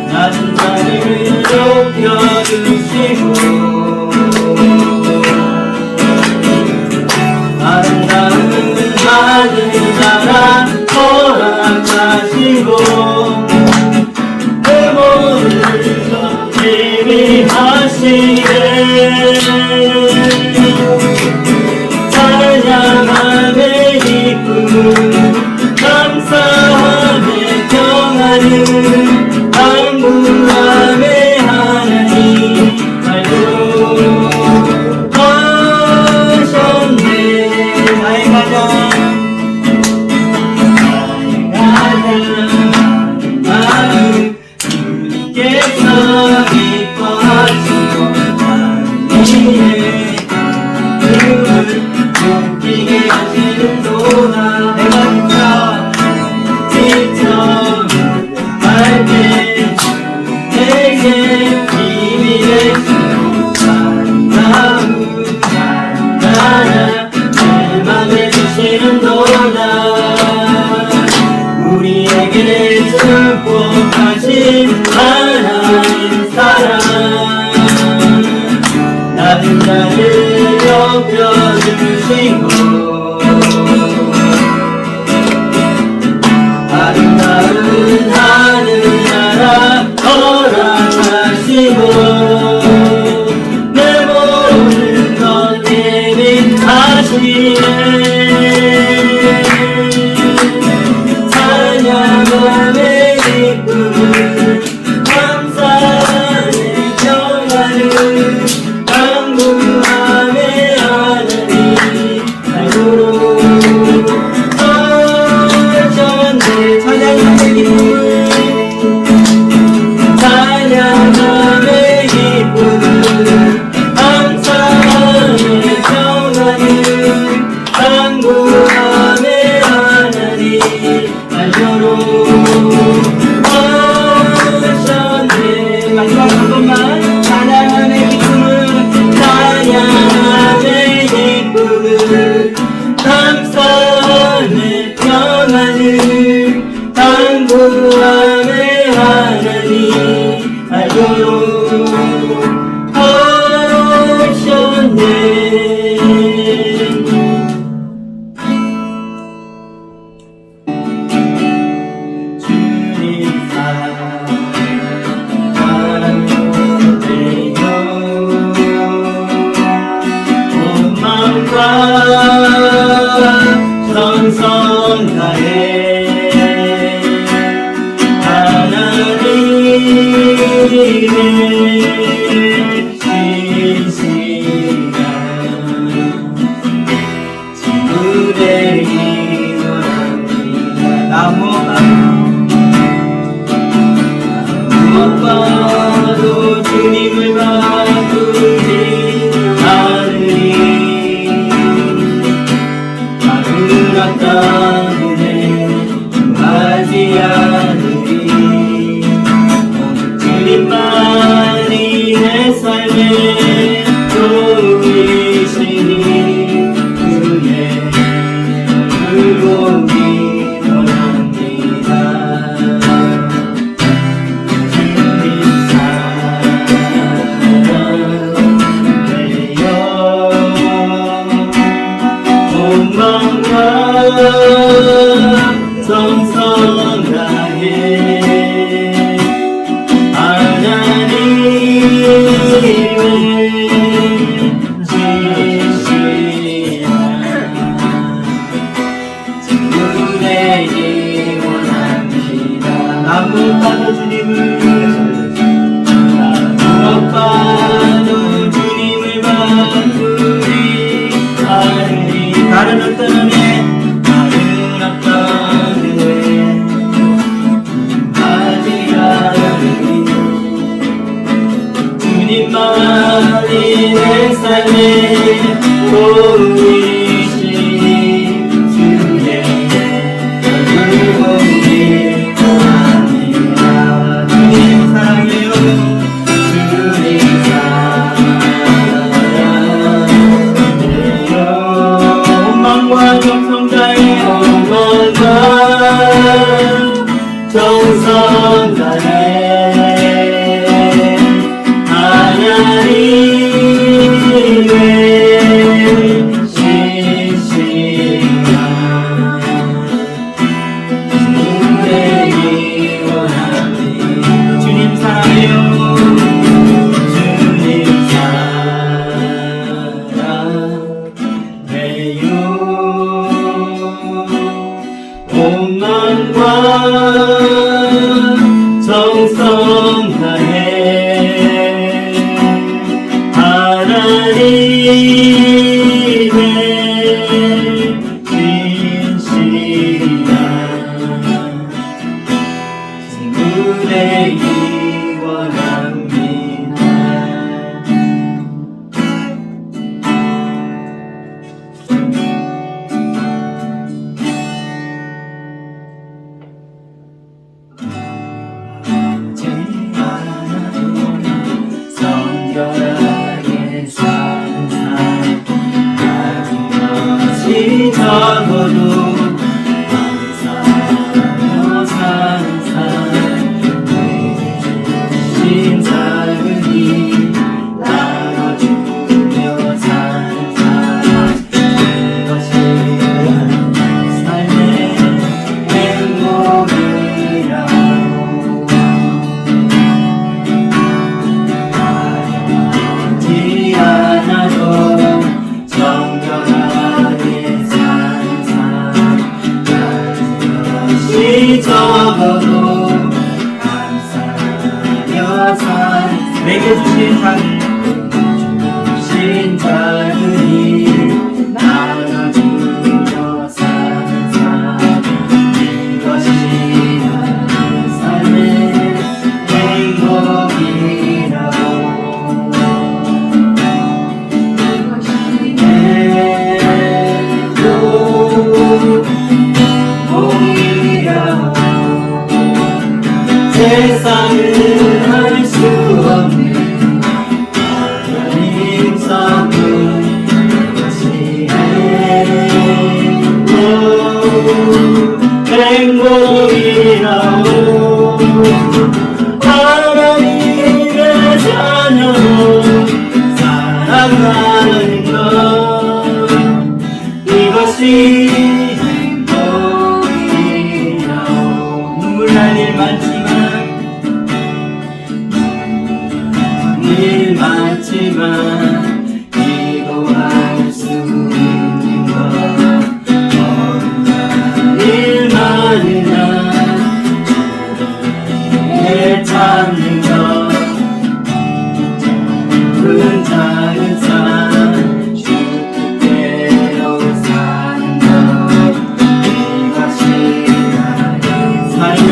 낮은 자를 높여주시고 아름다운 하늘나라 허락하시고 내 몸을 예비하시네 찬양하네 기쁨 감사하네 평안을 안구하네 하나님 알고 하셨네 나의 가장 마음 주님께서 기뻐하시고 하나님의 이름을 높이게 하시는도다 내가 직접 할 때 내게 비밀의 아름다운 나라 내 맘에 주시는도다 우리에게 축복하신 하나님 사랑 낮은 자를 높여주시고 아름다운 하늘나라 허락하시고 내 모든 것 예비하시네 찬양하네 기쁨을 감사하네 평안을 강구하네 하나님 알고로 하셨네 찬양하네 기쁨을 찬양하네 기쁨을 감사하네 평안을 강구하네 하나님 알고로 하셨네 마지막 한 번만 찬양하네 기쁨을 찬양하네 기쁨을 감사하네 평안을 간구하네 하나님 알고로 하셨네 주님 사랑하네요 온 마음과 정성 다해 하나님의 신실한 지구되기 원합니다 무엇봐도 주님을 바꾸니 하늘이 하늘아 땅에 구하지 않으리 오직 주님만이 내 삶의 도우이시니 주의 얼굴 보기 원합니다 주님 사랑해요 온 마음과 정성 다해 하나님의 진실한 친구 되기 원합니다 나무밭도 주님을 나무밭도 주님을 바꾸리 하늘이 다른 어떤 은혜 다른 어떤 은혜 하지 않으리 주님만이 내 삶의 도우이시니 주의 얼굴 보기 원합니다 주님 사랑해요 주님 사랑해요 되기 원합니다. 하지 않아도 성결하게 사는 삶, 가진 것이 적어도 감사하며 사는 삶, 내게 주신 작은 힘 나눠주며 사는 삶, 이것이 삶의 행복이라고. 하지 않아도 정결하게 사는 삶, 가진 것이 적어도 감사하며 사는, 내게 주신 작은 힘 나눠주며 사는 삶, 이것이 나의 삶의 행복이라고. 세상은 알 수 없는 하나님 선물, 그것이 행복이라오. 하나님의 자녀로 살아가는 것, 이것이 행복이라오. 눈물 날 일 많지만 기도할 수 있는 것, 어려운 일 많으나 주를 찾는 것, 작은 삶 주 뜻대로 사는 것, 이것이 나의 삶의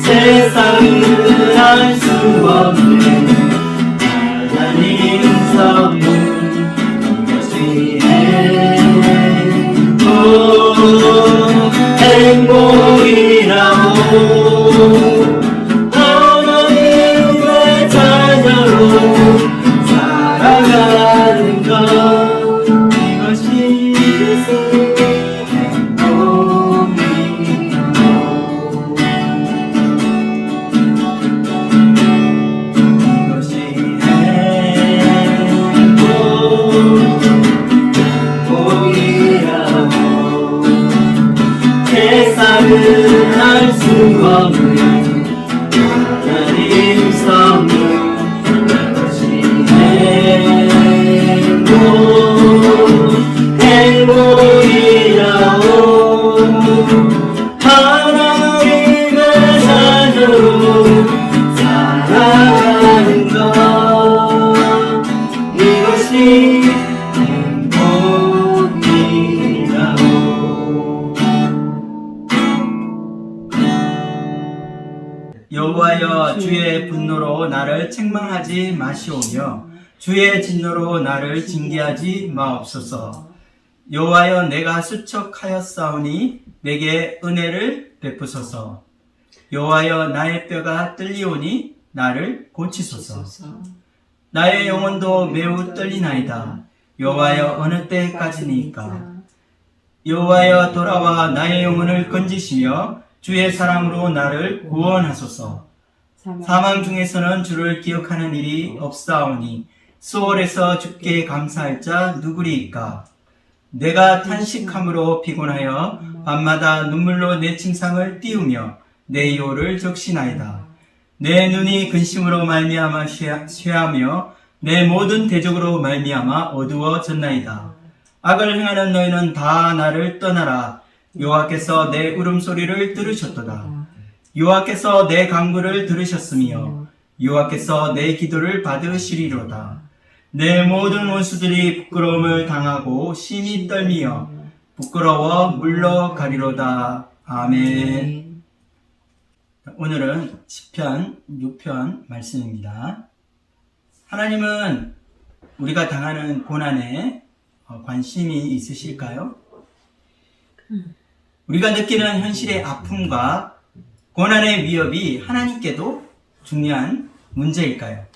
세상은 알 수 없는 하나님 선물, 이것이 행복이라고. 하나님의 자녀로 살아가는 것, 이것이 세상은 알 수 없는 하나님 선물, 이것이 행복이라오. 하나님의 자녀로 살아가는 것, 이것이 여호와여, 주의 분노로 나를 책망하지 마시오며 주의 진노로 나를 징계하지 마옵소서. 여호와여, 내가 수척하였사오니 내게 은혜를 베푸소서. 여호와여, 나의 뼈가 떨리오니 나를 고치소서. 나의 영혼도 매우 떨리나이다. 여호와여, 어느 때까지니까? 여호와여, 돌아와 나의 영혼을 건지시며 주의 사랑으로 나를 구원하소서. 사망 중에서는 주를 기억하는 일이 없사오니 수월에서 주께 감사할 자 누구리이까? 내가 탄식함으로 피곤하여 밤마다 눈물로 내 침상을 띄우며 내 요를 적시나이다. 내 눈이 근심으로 말미암아 쇠하며 내 모든 대적으로 말미암아 어두워졌나이다. 악을 행하는 너희는 다 나를 떠나라. 여호와께서 내 울음소리를 들으셨도다. 여호와께서 내 간구를 들으셨으며 여호와께서 내 기도를 받으시리로다. 내 모든 원수들이 부끄러움을 당하고 심히 떨미어 부끄러워 물러가리로다. 아멘. 오늘은 시편 6편 말씀입니다. 하나님은 우리가 당하는 고난에 관심이 있으실까요? 우리가 느끼는 현실의 아픔과 고난의 위협이 하나님께도 중요한 문제일까요?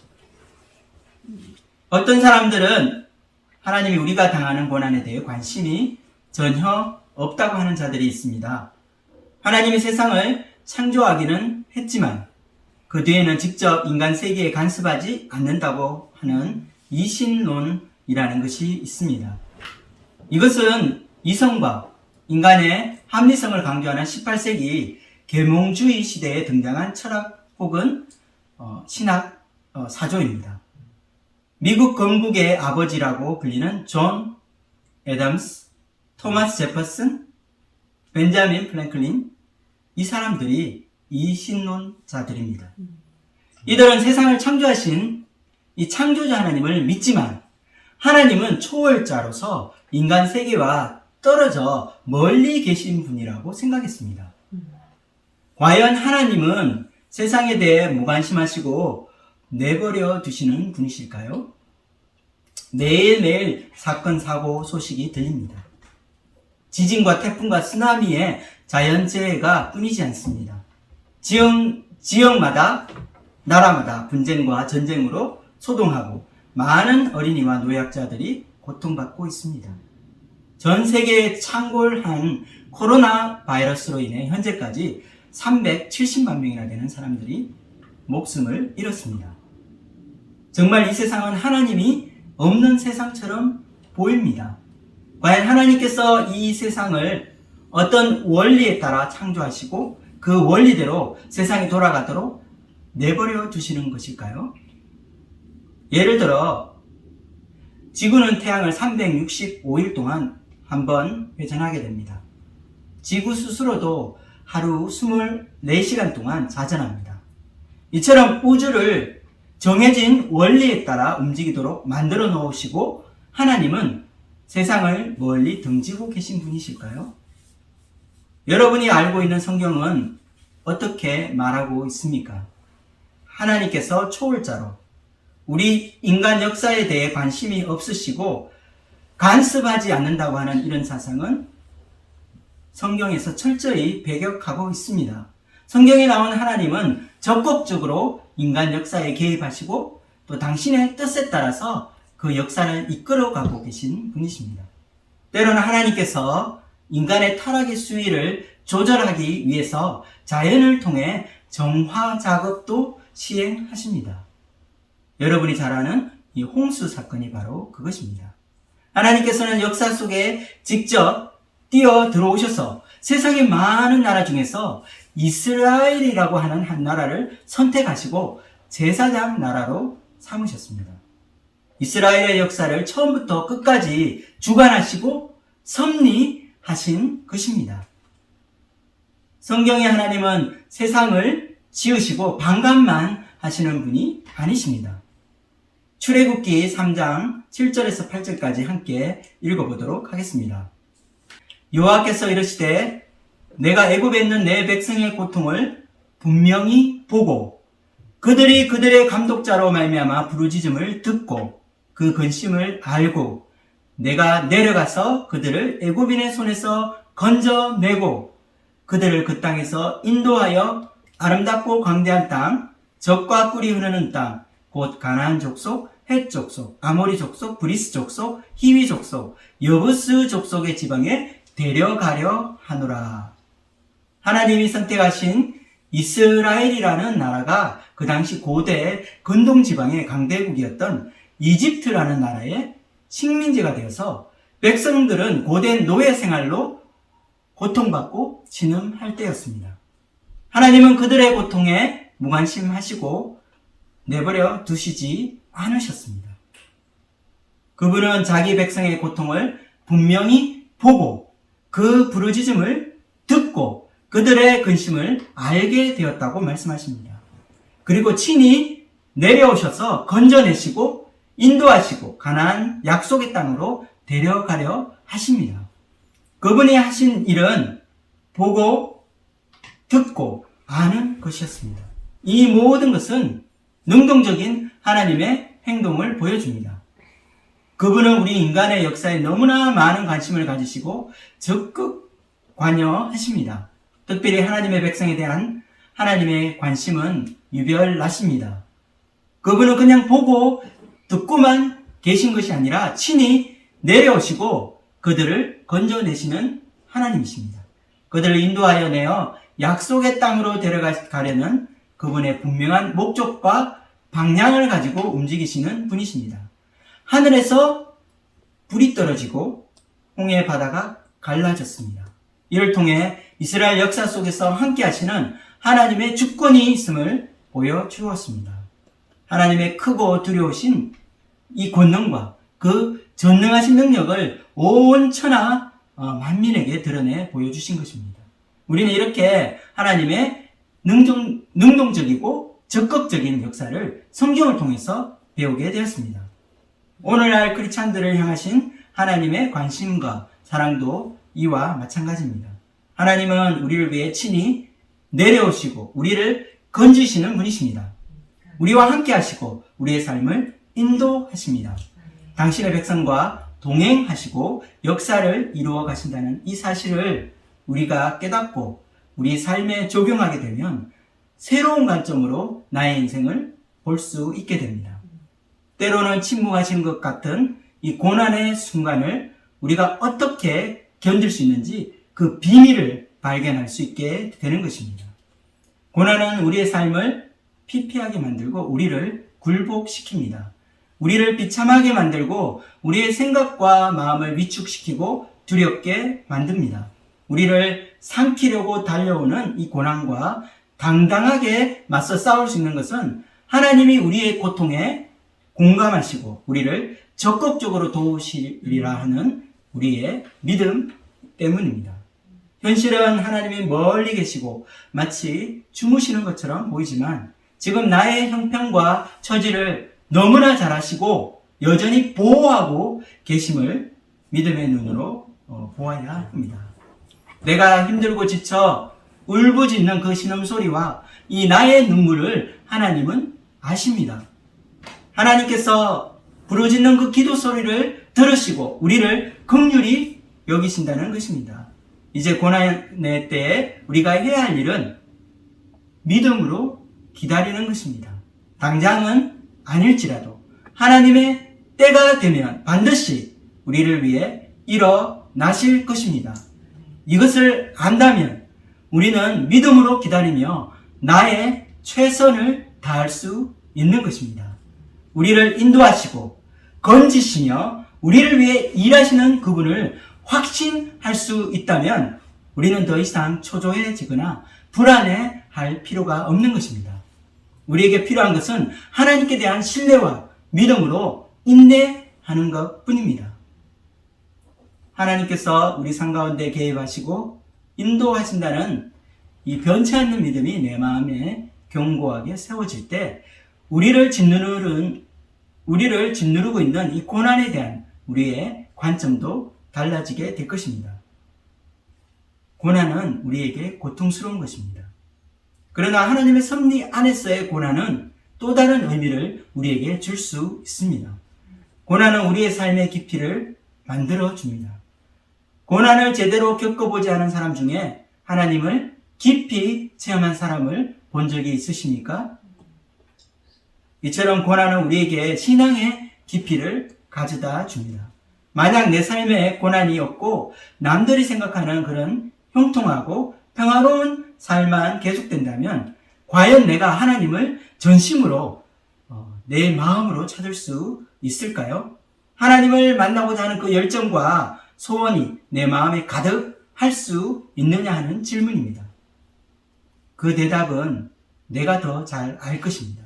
어떤 사람들은 하나님이 우리가 당하는 고난에 대해 관심이 전혀 없다고 하는 자들이 있습니다. 하나님이 세상을 창조하기는 했지만 그 뒤에는 직접 인간 세계에 간섭하지 않는다고 하는 이신론이라는 것이 있습니다. 이것은 이성과 인간의 합리성을 강조하는 18세기 계몽주의 시대에 등장한 철학 혹은 신학 사조입니다. 미국 건국의 아버지라고 불리는 존 애덤스, 토마스 제퍼슨, 벤자민 프랭클린, 이 사람들이 이신론자들입니다. 이들은 세상을 창조하신 이 창조자 하나님을 믿지만 하나님은 초월자로서 인간 세계와 떨어져 멀리 계신 분이라고 생각했습니다. 과연 하나님은 세상에 대해 무관심하시고 내버려 두시는 분이실까요? 매일매일 사건, 사고 소식이 들립니다. 지진과 태풍과 쓰나미의 자연재해가 뿐이지 않습니다. 지역마다, 나라마다 분쟁과 전쟁으로 소동하고 많은 어린이와 노약자들이 고통받고 있습니다. 전 세계에 창궐한 코로나 바이러스로 인해 현재까지 370만 명이나 되는 사람들이 목숨을 잃었습니다. 정말 이 세상은 하나님이 없는 세상처럼 보입니다. 과연 하나님께서 이 세상을 어떤 원리에 따라 창조하시고 그 원리대로 세상이 돌아가도록 내버려 두시는 것일까요? 예를 들어 지구는 태양을 365일 동안 한 번 회전하게 됩니다. 지구 스스로도 하루 24시간 동안 자전합니다. 이처럼 우주를 정해진 원리에 따라 움직이도록 만들어 놓으시고 하나님은 세상을 멀리 등지고 계신 분이실까요? 여러분이 알고 있는 성경은 어떻게 말하고 있습니까? 하나님께서 초월자로 우리 인간 역사에 대해 관심이 없으시고 간섭하지 않는다고 하는 이런 사상은 성경에서 철저히 배격하고 있습니다. 성경에 나온 하나님은 적극적으로 인간 역사에 개입하시고 또 당신의 뜻에 따라서 그 역사를 이끌어가고 계신 분이십니다. 때로는 하나님께서 인간의 타락의 수위를 조절하기 위해서 자연을 통해 정화 작업도 시행하십니다. 여러분이 잘 아는 이 홍수 사건이 바로 그것입니다. 하나님께서는 역사 속에 직접 뛰어 들어오셔서 세상의 많은 나라 중에서 이스라엘이라고 하는 한 나라를 선택하시고 제사장 나라로 삼으셨습니다. 이스라엘의 역사를 처음부터 끝까지 주관하시고 섭리하신 것입니다. 성경의 하나님은 세상을 지으시고 방관만 하시는 분이 아니십니다. 출애굽기 3장 7절에서 8절까지 함께 읽어보도록 하겠습니다. 여호와께서 이르시되 내가 애굽에 있는 내 백성의 고통을 분명히 보고 그들이 그들의 감독자로 말미암아 부르짖음을 듣고 그 근심을 알고 내가 내려가서 그들을 애굽인의 손에서 건져내고 그들을 그 땅에서 인도하여 아름답고 광대한 땅, 젖과 꿀이 흐르는 땅, 곧 가나안 족속, 헷 족속, 아모리 족속, 브리스 족속, 히위 족속, 여부스 족속의 지방에 데려가려 하노라. 하나님이 선택하신 이스라엘이라는 나라가 그 당시 고대 근동지방의 강대국이었던 이집트라는 나라의 식민지가 되어서 백성들은 고된 노예 생활로 고통받고 진음할 때였습니다. 하나님은 그들의 고통에 무관심하시고 내버려 두시지 않으셨습니다. 그분은 자기 백성의 고통을 분명히 보고 그 부르짖음을 듣고 그들의 근심을 알게 되었다고 말씀하십니다. 그리고 친히 내려오셔서 건져내시고 인도하시고 가나안 약속의 땅으로 데려가려 하십니다. 그분이 하신 일은 보고 듣고 아는 것이었습니다. 이 모든 것은 능동적인 하나님의 행동을 보여줍니다. 그분은 우리 인간의 역사에 너무나 많은 관심을 가지시고 적극 관여하십니다. 특별히 하나님의 백성에 대한 하나님의 관심은 유별나십니다. 그분은 그냥 보고 듣고만 계신 것이 아니라 친히 내려오시고 그들을 건져내시는 하나님이십니다. 그들을 인도하여 내어 약속의 땅으로 데려가려는 그분의 분명한 목적과 방향을 가지고 움직이시는 분이십니다. 하늘에서 불이 떨어지고 홍해 바다가 갈라졌습니다. 이를 통해 이스라엘 역사 속에서 함께 하시는 하나님의 주권이 있음을 보여주었습니다. 하나님의 크고 두려우신 이 권능과 그 전능하신 능력을 온 천하 만민에게 드러내 보여주신 것입니다. 우리는 이렇게 하나님의 능동적이고 적극적인 역사를 성경을 통해서 배우게 되었습니다. 오늘날 크리스찬들을 향하신 하나님의 관심과 사랑도 이와 마찬가지입니다. 하나님은 우리를 위해 친히 내려오시고 우리를 건지시는 분이십니다. 우리와 함께 하시고 우리의 삶을 인도하십니다. 당신의 백성과 동행하시고 역사를 이루어 가신다는 이 사실을 우리가 깨닫고 우리 삶에 적용하게 되면 새로운 관점으로 나의 인생을 볼 수 있게 됩니다. 때로는 침묵하신 것 같은 이 고난의 순간을 우리가 어떻게 견딜 수 있는지 그 비밀을 발견할 수 있게 되는 것입니다. 고난은 우리의 삶을 피폐하게 만들고 우리를 굴복시킵니다. 우리를 비참하게 만들고 우리의 생각과 마음을 위축시키고 두렵게 만듭니다. 우리를 삼키려고 달려오는 이 고난과 당당하게 맞서 싸울 수 있는 것은 하나님이 우리의 고통에 공감하시고 우리를 적극적으로 도우시리라 하는 우리의 믿음 때문입니다. 현실은 하나님이 멀리 계시고 마치 주무시는 것처럼 보이지만 지금 나의 형편과 처지를 너무나 잘 아시고 여전히 보호하고 계심을 믿음의 눈으로 보아야 합니다. 내가 힘들고 지쳐 울부짖는 그 신음소리와 이 나의 눈물을 하나님은 아십니다. 하나님께서 부르짖는 그 기도 소리를 들으시고 우리를 긍휼히 여기신다는 것입니다. 이제 고난의 때에 우리가 해야 할 일은 믿음으로 기다리는 것입니다. 당장은 아닐지라도 하나님의 때가 되면 반드시 우리를 위해 일어나실 것입니다. 이것을 안다면 우리는 믿음으로 기다리며 나의 최선을 다할 수 있는 것입니다. 우리를 인도하시고 건지시며 우리를 위해 일하시는 그분을 확신할 수 있다면 우리는 더 이상 초조해지거나 불안해할 필요가 없는 것입니다. 우리에게 필요한 것은 하나님께 대한 신뢰와 믿음으로 인내하는 것 뿐입니다. 하나님께서 우리 삶 가운데 개입하시고 인도하신다는 이 변치 않는 믿음이 내 마음에 견고하게 세워질 때 우리를 짓누르고 있는 이 고난에 대한 우리의 관점도 달라지게 될 것입니다. 고난은 우리에게 고통스러운 것입니다. 그러나 하나님의 섭리 안에서의 고난은 또 다른 의미를 우리에게 줄 수 있습니다. 고난은 우리의 삶의 깊이를 만들어 줍니다. 고난을 제대로 겪어보지 않은 사람 중에 하나님을 깊이 체험한 사람을 본 적이 있으십니까? 이처럼 고난은 우리에게 신앙의 깊이를 가져다 줍니다. 만약 내 삶에 고난이 없고 남들이 생각하는 그런 형통하고 평화로운 삶만 계속된다면 과연 내가 하나님을 전심으로 내 마음으로 찾을 수 있을까요? 하나님을 만나고자 하는 그 열정과 소원이 내 마음에 가득할 수 있느냐 하는 질문입니다. 그 대답은 내가 더 잘 알 것입니다.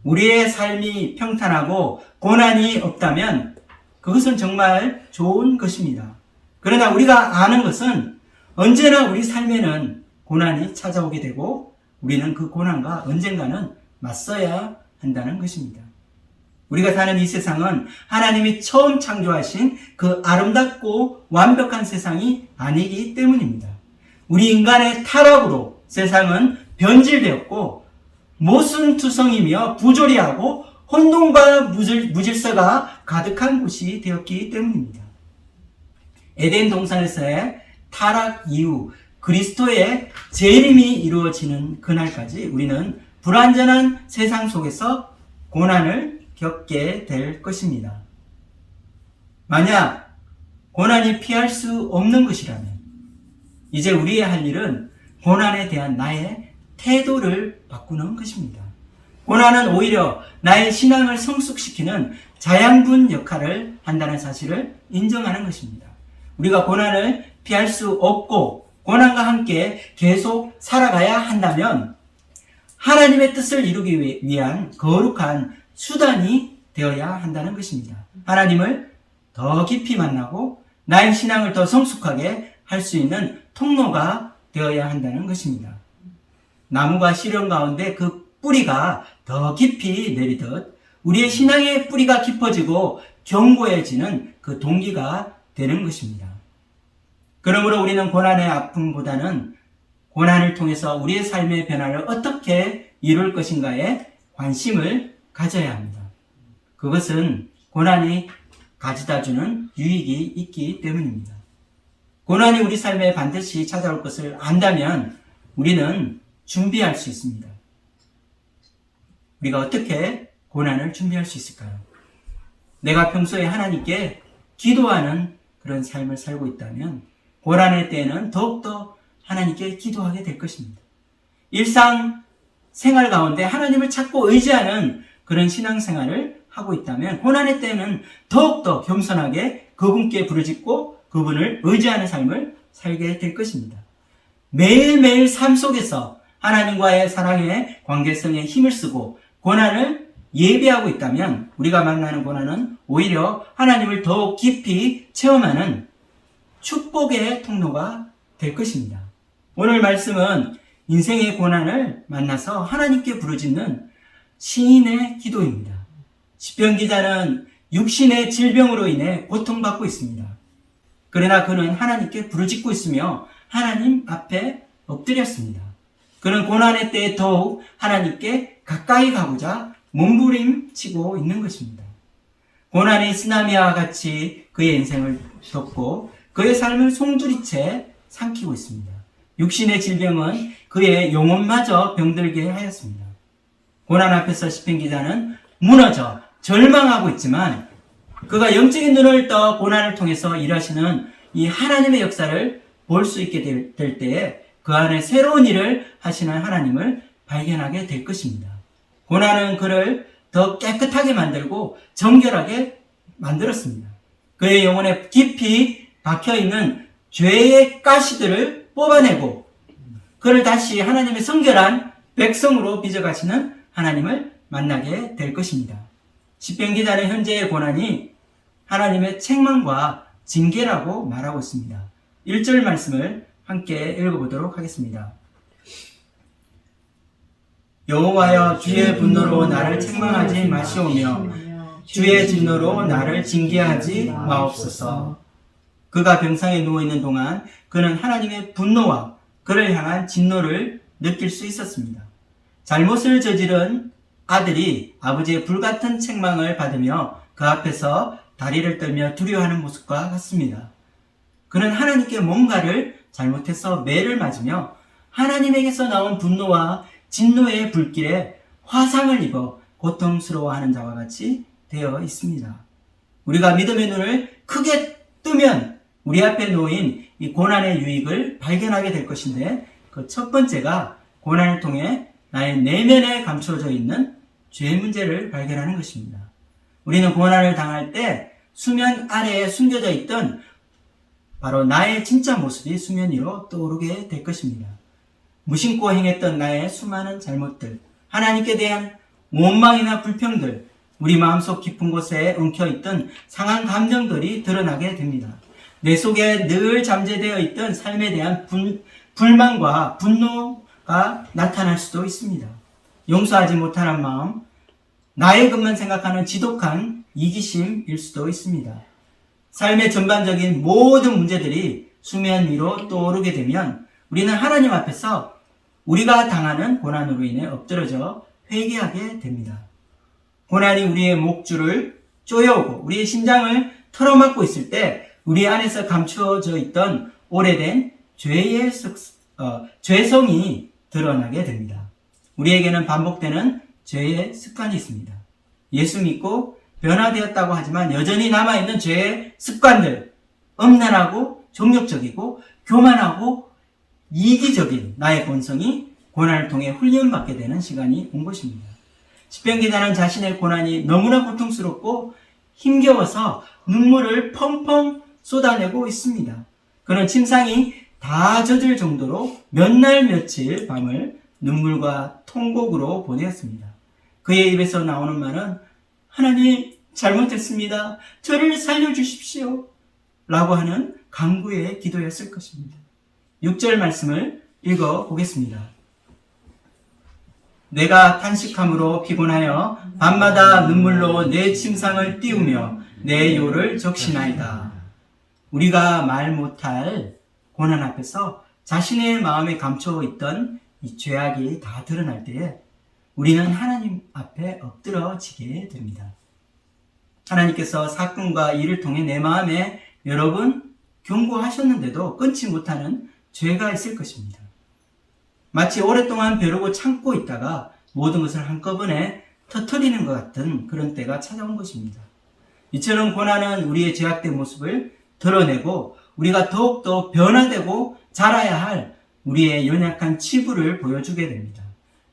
우리의 삶이 평탄하고 고난이 없다면 그것은 정말 좋은 것입니다. 그러나 우리가 아는 것은 언제나 우리 삶에는 고난이 찾아오게 되고 우리는 그 고난과 언젠가는 맞서야 한다는 것입니다. 우리가 사는 이 세상은 하나님이 처음 창조하신 그 아름답고 완벽한 세상이 아니기 때문입니다. 우리 인간의 타락으로 세상은 변질되었고 모순투성이며 부조리하고 혼돈과 무질서가 가득한 곳이 되었기 때문입니다. 에덴 동산에서의 타락 이후 그리스도의 재림이 이루어지는 그날까지 우리는 불완전한 세상 속에서 고난을 겪게 될 것입니다. 만약 고난이 피할 수 없는 것이라면 이제 우리의 할 일은 고난에 대한 나의 태도를 바꾸는 것입니다. 고난은 오히려 나의 신앙을 성숙시키는 자양분 역할을 한다는 사실을 인정하는 것입니다. 우리가 고난을 피할 수 없고 고난과 함께 계속 살아가야 한다면 하나님의 뜻을 이루기 위한 거룩한 수단이 되어야 한다는 것입니다. 하나님을 더 깊이 만나고 나의 신앙을 더 성숙하게 할 수 있는 통로가 되어야 한다는 것입니다. 나무가 시련 가운데 그 뿌리가 더 깊이 내리듯 우리의 신앙의 뿌리가 깊어지고 견고해지는 그 동기가 되는 것입니다. 그러므로 우리는 고난의 아픔보다는 고난을 통해서 우리의 삶의 변화를 어떻게 이룰 것인가에 관심을 가져야 합니다. 그것은 고난이 가져다주는 유익이 있기 때문입니다. 고난이 우리 삶에 반드시 찾아올 것을 안다면 우리는 준비할 수 있습니다. 우리가 어떻게 고난을 준비할 수 있을까요? 내가 평소에 하나님께 기도하는 그런 삶을 살고 있다면 고난의 때에는 더욱더 하나님께 기도하게 될 것입니다. 일상 생활 가운데 하나님을 찾고 의지하는 그런 신앙생활을 하고 있다면 고난의 때에는 더욱더 겸손하게 그분께 부르짖고 그분을 의지하는 삶을 살게 될 것입니다. 매일매일 삶 속에서 하나님과의 사랑의 관계성에 힘을 쓰고 고난을 예비하고 있다면 우리가 만나는 고난은 오히려 하나님을 더욱 깊이 체험하는 축복의 통로가 될 것입니다. 오늘 말씀은 인생의 고난을 만나서 하나님께 부르짖는 시인의 기도입니다. 시편 기자는 육신의 질병으로 인해 고통받고 있습니다. 그러나 그는 하나님께 부르짖고 있으며 하나님 앞에 엎드렸습니다. 그는 고난의 때에 더욱 하나님께 가까이 가고자 몸부림치고 있는 것입니다. 고난이 쓰나미와 같이 그의 인생을 덮고 그의 삶을 송두리째 삼키고 있습니다. 육신의 질병은 그의 영혼마저 병들게 하였습니다. 고난 앞에서 시편 기자는 무너져 절망하고 있지만 그가 영적인 눈을 떠 고난을 통해서 일하시는 이 하나님의 역사를 볼 수 있게 될 때에 그 안에 새로운 일을 하시는 하나님을 발견하게 될 것입니다. 고난은 그를 더 깨끗하게 만들고 정결하게 만들었습니다. 그의 영혼에 깊이 박혀있는 죄의 가시들을 뽑아내고 그를 다시 하나님의 성결한 백성으로 빚어가시는 하나님을 만나게 될 것입니다. 시편 기자는 현재의 고난이 하나님의 책망과 징계라고 말하고 있습니다. 1절 말씀을 함께 읽어보도록 하겠습니다. 여호와여 주의 분노로 나를 책망하지 마시오며 주의 진노로 나를 징계하지 마옵소서. 그가 병상에 누워있는 동안 그는 하나님의 분노와 그를 향한 진노를 느낄 수 있었습니다. 잘못을 저지른 아들이 아버지의 불같은 책망을 받으며 그 앞에서 다리를 떨며 두려워하는 모습과 같습니다. 그는 하나님께 뭔가를 잘못해서 매를 맞으며 하나님에게서 나온 분노와 진노의 불길에 화상을 입어 고통스러워하는 자와 같이 되어 있습니다. 우리가 믿음의 눈을 크게 뜨면 우리 앞에 놓인 이 고난의 유익을 발견하게 될 것인데 그 첫 번째가 고난을 통해 나의 내면에 감춰져 있는 죄 문제를 발견하는 것입니다. 우리는 고난을 당할 때 수면 아래에 숨겨져 있던 바로 나의 진짜 모습이 수면 위로 떠오르게 될 것입니다. 무심코 행했던 나의 수많은 잘못들, 하나님께 대한 원망이나 불평들, 우리 마음속 깊은 곳에 엉켜있던 상한 감정들이 드러나게 됩니다. 내 속에 늘 잠재되어 있던 삶에 대한 불만과 분노가 나타날 수도 있습니다. 용서하지 못하는 마음, 나의 것만 생각하는 지독한 이기심일 수도 있습니다. 삶의 전반적인 모든 문제들이 수면 위로 떠오르게 되면 우리는 하나님 앞에서 우리가 당하는 고난으로 인해 엎드러져 회개하게 됩니다. 고난이 우리의 목줄을 쪼여오고 우리의 심장을 털어막고 있을 때 우리 안에서 감추어져 있던 오래된 죄성이 드러나게 됩니다. 우리에게는 반복되는 죄의 습관이 있습니다. 예수 믿고 변화되었다고 하지만 여전히 남아있는 죄의 습관들, 엄난하고 정욕적이고 교만하고 이기적인 나의 본성이 고난을 통해 훈련받게 되는 시간이 온 것입니다. 시편 기자는 자신의 고난이 너무나 고통스럽고 힘겨워서 눈물을 펑펑 쏟아내고 있습니다. 그는 침상이 다 젖을 정도로 몇 날 며칠 밤을 눈물과 통곡으로 보내었습니다. 그의 입에서 나오는 말은 하나님 잘못했습니다. 저를 살려주십시오. 라고 하는 간구의 기도였을 것입니다. 6절 말씀을 읽어보겠습니다. 내가 탄식함으로 피곤하여 밤마다 눈물로 내 침상을 띄우며 내 요를 적시나이다. 우리가 말 못할 고난 앞에서 자신의 마음에 감춰 있던 이 죄악이 다 드러날 때에 우리는 하나님 앞에 엎드러지게 됩니다. 하나님께서 사건과 일을 통해 내 마음에 여러 번 경고하셨는데도 끊지 못하는 죄가 있을 것입니다. 마치 오랫동안 벼르고 참고 있다가 모든 것을 한꺼번에 터뜨리는 것 같은 그런 때가 찾아온 것입니다. 이처럼 고난은 우리의 죄악된 모습을 드러내고 우리가 더욱더 변화되고 자라야 할 우리의 연약한 치부를 보여주게 됩니다.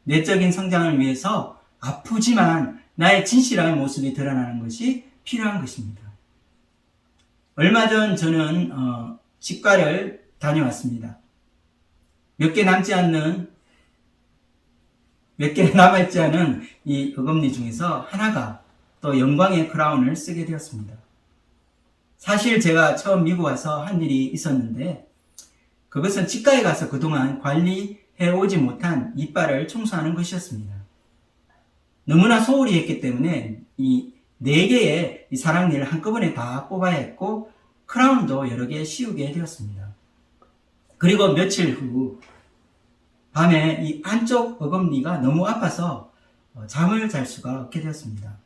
내적인 성장을 위해서 아프지만 나의 진실한 모습이 드러나는 것이 필요한 것입니다. 얼마 전 저는 치과를 다녀왔습니다. 몇 개 남아있지 않은 이 어금니 중에서 하나가 또 영광의 크라운을 쓰게 되었습니다. 사실 제가 처음 미국 와서 한 일이 있었는데 그것은 치과에 가서 그동안 관리해 오지 못한 이빨을 청소하는 것이었습니다. 너무나 소홀히 했기 때문에 이 4개의 이 사랑니를 한꺼번에 다 뽑아야 했고 크라운도 여러 개 씌우게 되었습니다. 그리고 며칠 후 밤에 이 안쪽 어금니가 너무 아파서 잠을 잘 수가 없게 되었습니다.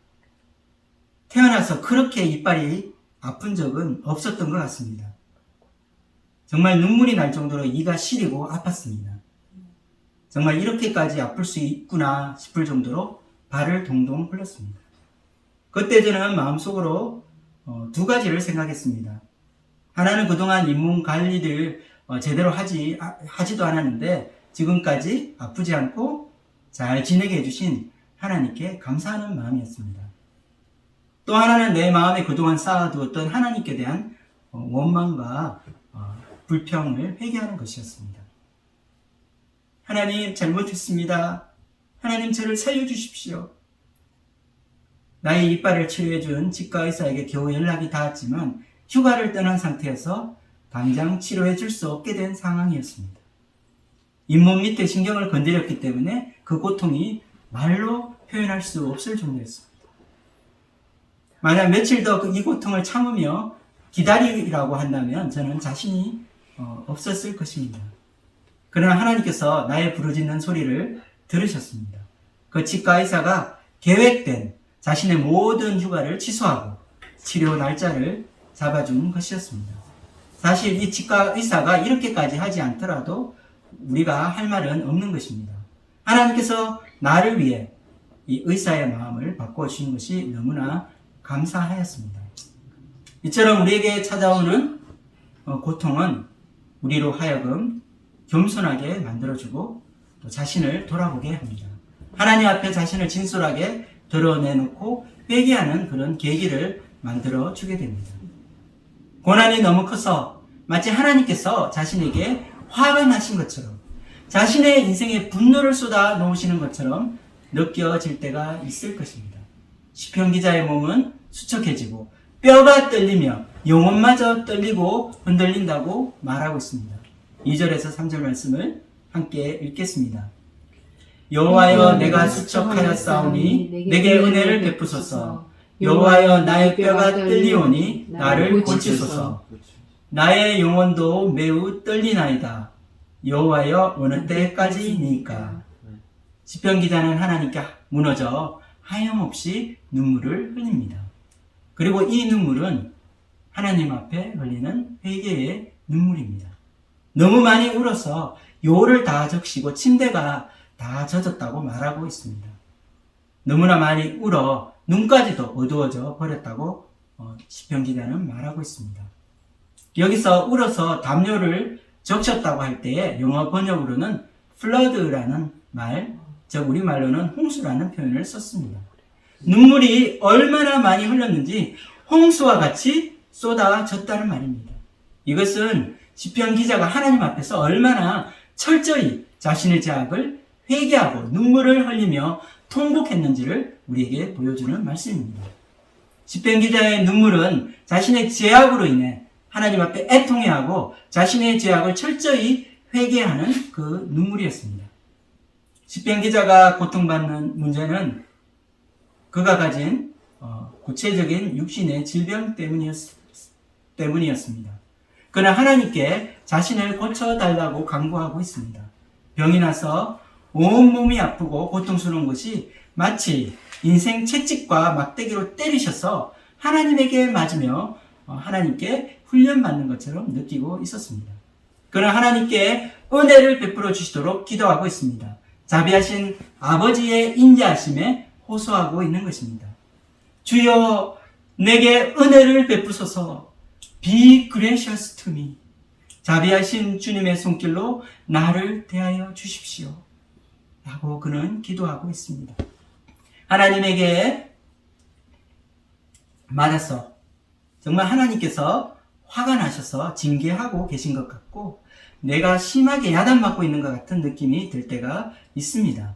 태어나서 그렇게 이빨이 아픈 적은 없었던 것 같습니다. 정말 눈물이 날 정도로 이가 시리고 아팠습니다. 정말 이렇게까지 아플 수 있구나 싶을 정도로 발을 동동 굴렀습니다. 그때 저는 마음속으로 2가지를 생각했습니다. 하나는 그동안 잇몸 관리를 제대로 하지도 않았는데 지금까지 아프지 않고 잘 지내게 해주신 하나님께 감사하는 마음이었습니다. 또 하나는 내 마음에 그동안 쌓아두었던 하나님께 대한 원망과 불평을 회개하는 것이었습니다. 하나님 잘못했습니다. 하나님 저를 살려주십시오. 나의 이빨을 치료해준 치과 의사에게 겨우 연락이 닿았지만 휴가를 떠난 상태여서 당장 치료해 줄 수 없게 된 상황이었습니다. 잇몸 밑에 신경을 건드렸기 때문에 그 고통이 말로 표현할 수 없을 정도였습니다. 만약 며칠 더 이 고통을 참으며 기다리라고 한다면 저는 자신이 없었을 것입니다. 그러나 하나님께서 나의 부르짖는 소리를 들으셨습니다. 그 치과 의사가 계획된 자신의 모든 휴가를 취소하고 치료 날짜를 잡아준 것이었습니다. 사실 이 치과 의사가 이렇게까지 하지 않더라도 우리가 할 말은 없는 것입니다. 하나님께서 나를 위해 이 의사의 마음을 바꿔주신 것이 너무나 감사하였습니다. 이처럼 우리에게 찾아오는 고통은 우리로 하여금 겸손하게 만들어주고 또 자신을 돌아보게 합니다. 하나님 앞에 자신을 진솔하게 드러내놓고 회개하는 그런 계기를 만들어주게 됩니다. 고난이 너무 커서 마치 하나님께서 자신에게 화가 나신 것처럼 자신의 인생에 분노를 쏟아 놓으시는 것처럼 느껴질 때가 있을 것입니다. 시편 기자의 몸은 수척해지고 뼈가 떨리며 영혼마저 떨리고 흔들린다고 말하고 있습니다. 2절에서 3절 말씀을 함께 읽겠습니다. 여호와여 내가 수척하였사오니 내게 은혜를 베푸소서. 여호와여 나의 뼈가 떨리오니 나를 고치소서. 나의 영혼도 매우 떨리나이다. 여호와여 어느 때까지니까. 시편 기자는 하나님께 무너져 하염없이 눈물을 흘립니다. 그리고 이 눈물은 하나님 앞에 흘리는 회개의 눈물입니다. 너무 많이 울어서 요를 다 적시고 침대가 다 젖었다고 말하고 있습니다. 너무나 많이 울어 눈까지도 어두워져 버렸다고 시편 기자는 말하고 있습니다. 여기서 울어서 담요를 적셨다고 할 때에 영어 번역으로는 flood라는 말, 즉 우리말로는 홍수라는 표현을 썼습니다. 눈물이 얼마나 많이 흘렀는지 홍수와 같이 쏟아졌다는 말입니다. 이것은 시편 기자가 하나님 앞에서 얼마나 철저히 자신의 죄악을 회개하고 눈물을 흘리며 통곡했는지를 우리에게 보여주는 말씀입니다. 시편 기자의 눈물은 자신의 죄악으로 인해 하나님 앞에 애통해하고 자신의 죄악을 철저히 회개하는 그 눈물이었습니다. 시편 기자가 고통받는 문제는 그가 가진 구체적인 육신의 질병 때문이었습니다. 그러나 하나님께 자신을 고쳐달라고 간구하고 있습니다. 병이 나서 온몸이 아프고 고통스러운 것이 마치 인생 채찍과 막대기로 때리셔서 하나님에게 맞으며 하나님께 훈련받는 것처럼 느끼고 있었습니다. 그러나 하나님께 은혜를 베풀어 주시도록 기도하고 있습니다. 자비하신 아버지의 인자하심에 호소하고 있는 것입니다. 주여 내게 은혜를 베푸소서. Be gracious to me. 자비하신 주님의 손길로 나를 대하여 주십시오. 라고 그는 기도하고 있습니다. 하나님에게 맞아서 정말 하나님께서 화가 나셔서 징계하고 계신 것 같고 내가 심하게 야단맞고 있는 것 같은 느낌이 들 때가 있습니다.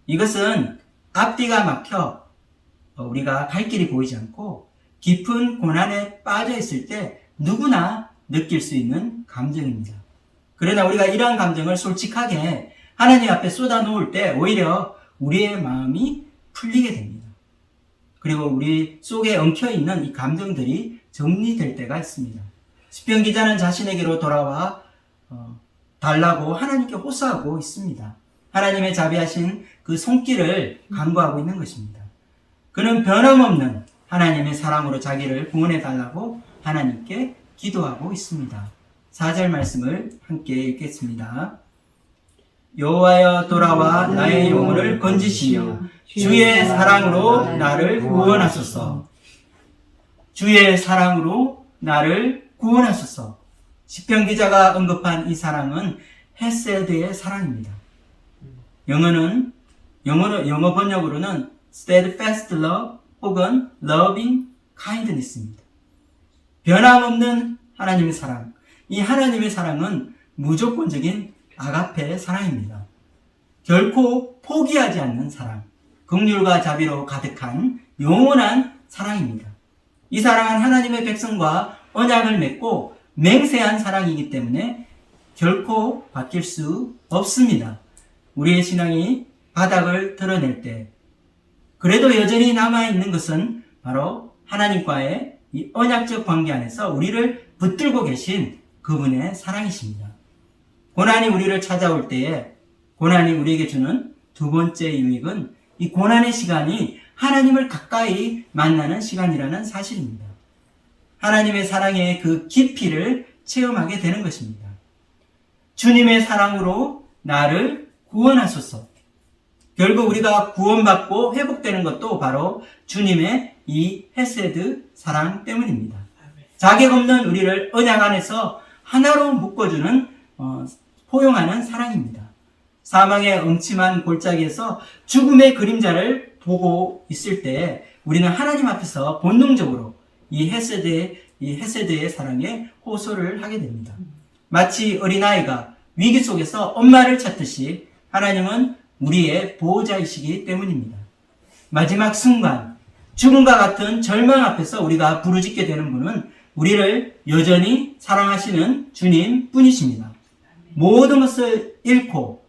이것은 앞뒤가 막혀 우리가 갈 길이 보이지 않고 깊은 고난에 빠져 있을 때 누구나 느낄 수 있는 감정입니다. 그러나 우리가 이러한 감정을 솔직하게 하나님 앞에 쏟아놓을 때 오히려 우리의 마음이 풀리게 됩니다. 그리고 우리 속에 엉켜있는 이 감정들이 정리될 때가 있습니다. 시편 기자는 자신에게로 돌아와 달라고 하나님께 호소하고 있습니다. 하나님의 자비하신 그 손길을 간구하고 있는 것입니다. 그는 변함없는 하나님의 사랑으로 자기를 구원해 달라고 하나님께 기도하고 있습니다. 4절 말씀을 함께 읽겠습니다. 여호와여 돌아와 나의 영혼을 건지시며 주의 사랑으로 나를 구원하소서. 주의 사랑으로 나를 구원하소서. 시편 기자가 언급한 이 사랑은 헤세드의 사랑입니다. 영어 번역으로는 steadfast love 혹은 loving kindness입니다. 변함없는 하나님의 사랑. 이 하나님의 사랑은 무조건적인 아가페의 사랑입니다. 결코 포기하지 않는 사랑. 긍휼과 자비로 가득한 영원한 사랑입니다. 이 사랑은 하나님의 백성과 언약을 맺고 맹세한 사랑이기 때문에 결코 바뀔 수 없습니다. 우리의 신앙이 바닥을 드러낼 때 그래도 여전히 남아있는 것은 바로 하나님과의 이 언약적 관계 안에서 우리를 붙들고 계신 그분의 사랑이십니다. 고난이 우리를 찾아올 때에 고난이 우리에게 주는 두 번째 유익은 이 고난의 시간이 하나님을 가까이 만나는 시간이라는 사실입니다. 하나님의 사랑의 그 깊이를 체험하게 되는 것입니다. 주님의 사랑으로 나를 구원하소서. 결국 우리가 구원받고 회복되는 것도 바로 주님의 이 헤세드 사랑 때문입니다. 자격 없는 우리를 언약 안에서 하나로 묶어주는 포용하는 사랑입니다. 사망의 음침한 골짜기에서 죽음의 그림자를 보고 있을 때 우리는 하나님 앞에서 본능적으로 이 헤세드의 사랑에 호소를 하게 됩니다. 마치 어린아이가 위기 속에서 엄마를 찾듯이 하나님은 우리의 보호자이시기 때문입니다. 마지막 순간 죽음과 같은 절망 앞에서 우리가 부르짖게 되는 분은 우리를 여전히 사랑하시는 주님 뿐이십니다. 모든 것을 잃고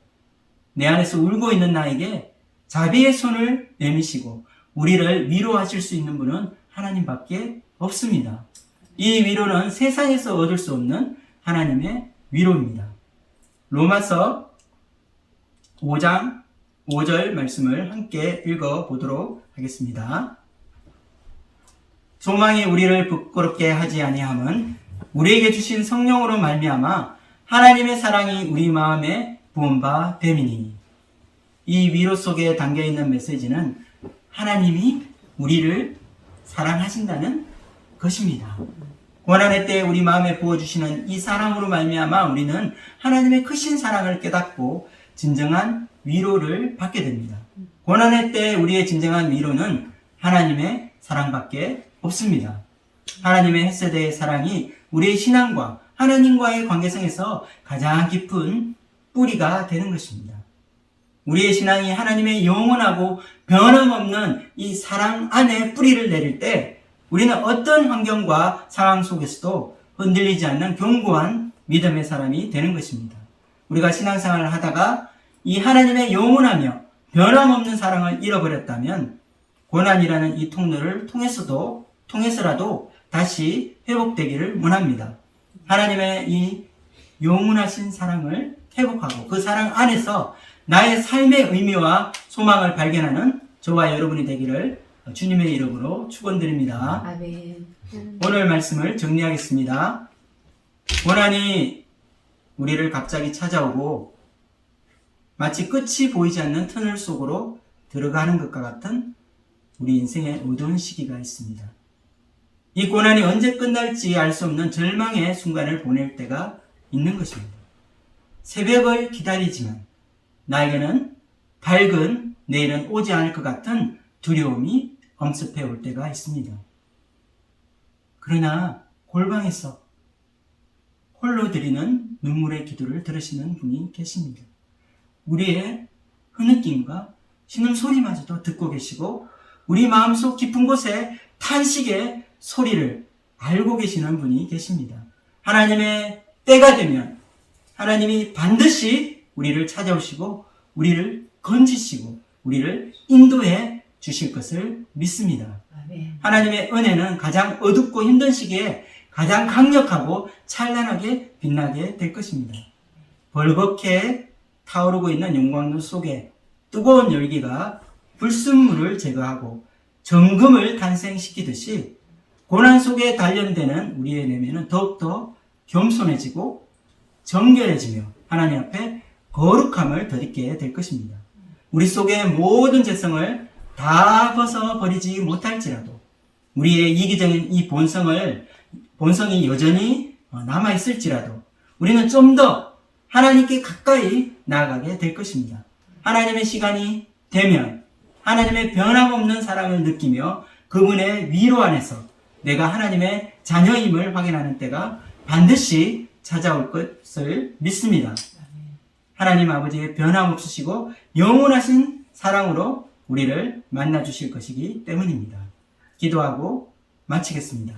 내 안에서 울고 있는 나에게 자비의 손을 내미시고 우리를 위로하실 수 있는 분은 하나님밖에 없습니다. 이 위로는 세상에서 얻을 수 없는 하나님의 위로입니다. 로마서 5장 5절 말씀을 함께 읽어보도록 하겠습니다. 소망이 우리를 부끄럽게 하지 아니함은 우리에게 주신 성령으로 말미암아 하나님의 사랑이 우리 마음에 부은 바 됨이니. 이 위로 속에 담겨있는 메시지는 하나님이 우리를 사랑하신다는 것입니다. 고난의 때에 우리 마음에 부어주시는 이 사랑으로 말미암아 우리는 하나님의 크신 사랑을 깨닫고 진정한 위로를 받게 됩니다. 고난의 때에 우리의 진정한 위로는 하나님의 사랑밖에 없습니다. 하나님의 헷세대의 사랑이 우리의 신앙과 하나님과의 관계성에서 가장 깊은 뿌리가 되는 것입니다. 우리의 신앙이 하나님의 영원하고 변함없는 이 사랑 안에 뿌리를 내릴 때 우리는 어떤 환경과 상황 속에서도 흔들리지 않는 견고한 믿음의 사람이 되는 것입니다. 우리가 신앙생활을 하다가 이 하나님의 영원하며 변함없는 사랑을 잃어버렸다면 고난이라는 이 통로를 통해서라도 다시 회복되기를 원합니다. 하나님의 이 영원하신 사랑을 회복하고 그 사랑 안에서 나의 삶의 의미와 소망을 발견하는 저와 여러분이 되기를 주님의 이름으로 축원드립니다. 아멘. 오늘 말씀을 정리하겠습니다. 고난이 우리를 갑자기 찾아오고 마치 끝이 보이지 않는 터널 속으로 들어가는 것과 같은 우리 인생의 어두운 시기가 있습니다. 이 고난이 언제 끝날지 알 수 없는 절망의 순간을 보낼 때가 있는 것입니다. 새벽을 기다리지만 나에게는 밝은 내일은 오지 않을 것 같은 두려움이 엄습해 올 때가 있습니다. 그러나 골방에서 홀로 드리는 눈물의 기도를 들으시는 분이 계십니다. 우리의 흐느낌과 신음소리마저도 듣고 계시고 우리 마음속 깊은 곳에 탄식의 소리를 알고 계시는 분이 계십니다. 하나님의 때가 되면 하나님이 반드시 우리를 찾아오시고 우리를 건지시고 우리를 인도해 주실 것을 믿습니다. 아멘. 하나님의 은혜는 가장 어둡고 힘든 시기에 가장 강력하고 찬란하게 빛나게 될 것입니다. 벌겋게 타오르고 있는 용광로 속에 뜨거운 열기가 불순물을 제거하고 정금을 탄생시키듯이 고난 속에 단련되는 우리의 내면은 더욱더 겸손해지고 정결해지며 하나님 앞에 거룩함을 덧입게 될 것입니다. 우리 속의 모든 죄성을 다 벗어버리지 못할지라도 우리의 이기적인 이 본성이 여전히 남아있을지라도 우리는 좀 더 하나님께 가까이 나아가게 될 것입니다. 하나님의 시간이 되면 하나님의 변함없는 사랑을 느끼며 그분의 위로 안에서 내가 하나님의 자녀임을 확인하는 때가 반드시 찾아올 것을 믿습니다. 하나님 아버지의 변함없으시고 영원하신 사랑으로 우리를 만나주실 것이기 때문입니다. 기도하고 마치겠습니다.